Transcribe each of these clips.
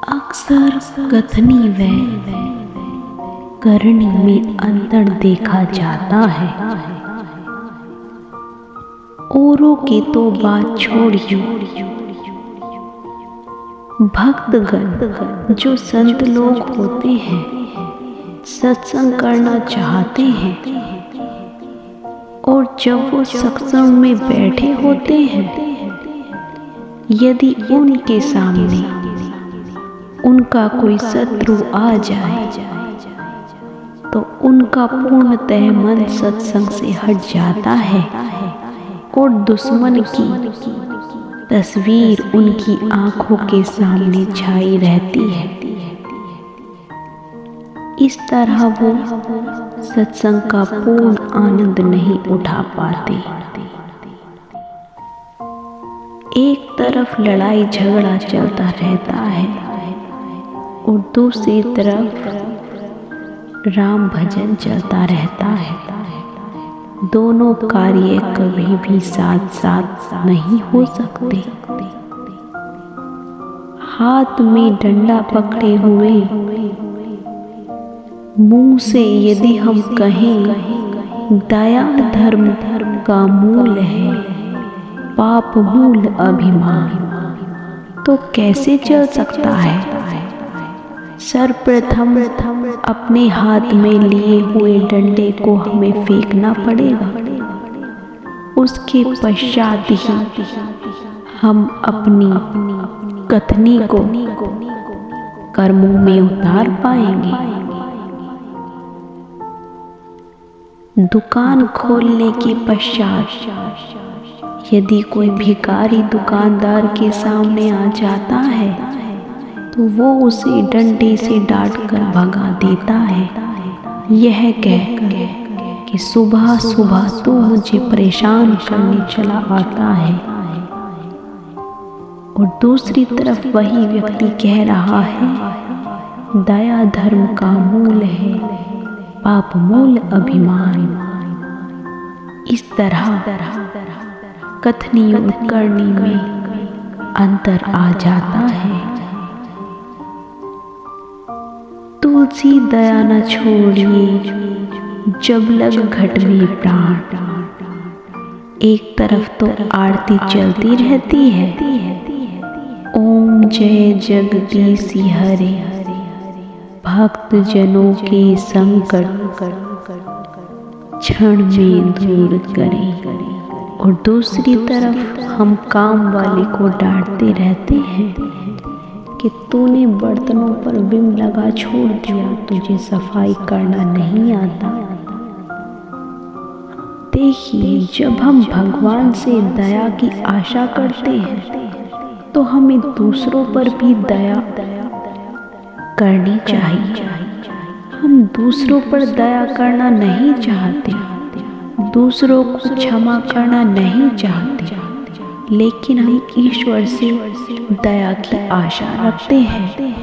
अक्सर कथनी व करनी में अंतर देखा जाता है। औरों की तो बात छोड़िए, भक्तगण जो संत लोग होते हैं, सत्संग करना चाहते हैं और जब वो सत्संग में बैठे होते हैं, यदि उनके सामने उनका कोई शत्रु आ जाए तो उनका पूर्णतः मन सत्संग से हट जाता है और दुश्मन की तस्वीर उनकी आंखों के सामने छाई रहती है। इस तरह वो सत्संग का पूर्ण आनंद नहीं उठा पाते। एक तरफ लड़ाई झगड़ा चलता रहता है और दूसरी तरफ राम भजन चलता रहता है। दोनों कार्य कभी भी साथ साथ नहीं हो सकते। हाथ में डंडा पकड़े हुए मुंह से यदि हम कहें दया धर्म का मूल है, पाप मूल अभिमान, तो कैसे चल सकता है? सर्वप्रथम अपने हाथ में लिए हुए डंडे को हमें फेंकना पड़ेगा। उसके पश्चात ही हम अपनी कथनी को कर्मों में उतार पाएंगे। दुकान खोलने के पश्चात यदि कोई भिखारी दुकानदार के सामने आ जाता है तो वो उसे डंडे से डांट कर भगा देता है, यह कहकर कि सुबह सुबह तू मुझे परेशान करने चला आता है। और दूसरी तरफ वही व्यक्ति कह रहा है दया धर्म का मूल है, पाप मूल अभिमान। इस तरह कथनी और करनी में अंतर आ जाता है। तुलसी दया न छोड़िए जब लग घट में प्राण। एक तरफ तो आरती चलती रहती है, ओम जय जगदीश हरे, भक्त जनों के संकट क्षण में दूर करें। और दूसरी तरफ हम काम वाले को डांटते रहते हैं कि तूने बर्तनों पर विम लगा छोड़ दिया, तुझे सफाई करना नहीं आता। देखिए, जब हम भगवान से दया की आशा करते हैं तो हमें दूसरों पर भी दया करनी चाहिए। हम दूसरों पर दया करना नहीं चाहते, दूसरों को क्षमा करना नहीं चाहते, लेकिन हम ईश्वर से दया की आशा रखते हैं।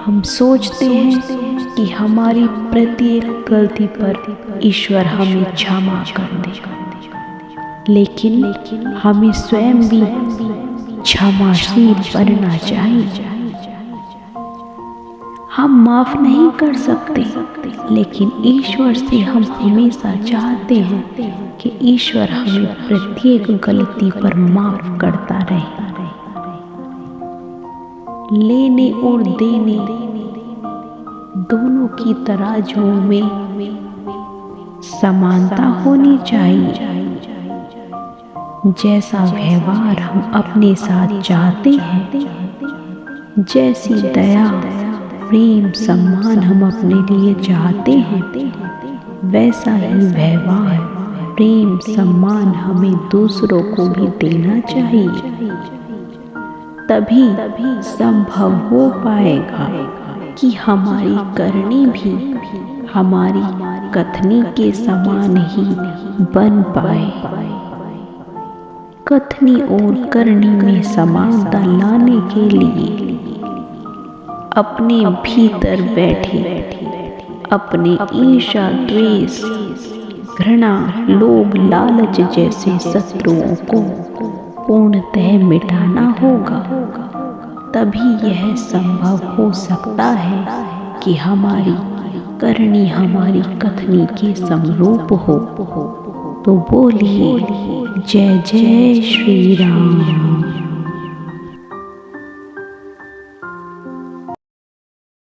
हम सोचते हैं कि हमारी प्रत्येक गलती पर ईश्वर हमें क्षमा कर दे, लेकिन हमें स्वयं भी क्षमाशील बनना चाहिए। हम माफ नहीं कर सकते, लेकिन ईश्वर से हम हमेशा चाहते हैं कि ईश्वर हमें प्रत्येक गलती पर माफ करता रहे। लेने और देने दोनों की तराजू में समानता होनी चाहिए। जैसा व्यवहार हम अपने साथ चाहते हैं, जैसी दया प्रेम सम्मान हम अपने लिए चाहते हैं, वैसा ही व्यवहार प्रेम सम्मान हमें दूसरों को भी देना चाहिए। तभी संभव हो पाएगा कि हमारी करनी भी हमारी कथनी के समान ही बन पाए। कथनी और करनी में समानता लाने के लिए अपने भीतर बैठे अपने ईर्ष्या, द्वेष, घृणा, लोभ, लालच जैसे शत्रुओं को पूर्णतः मिटाना होगा। तभी यह संभव हो सकता है कि हमारी करनी हमारी कथनी के समरूप हो। तो बोलिए जय जय श्री राम।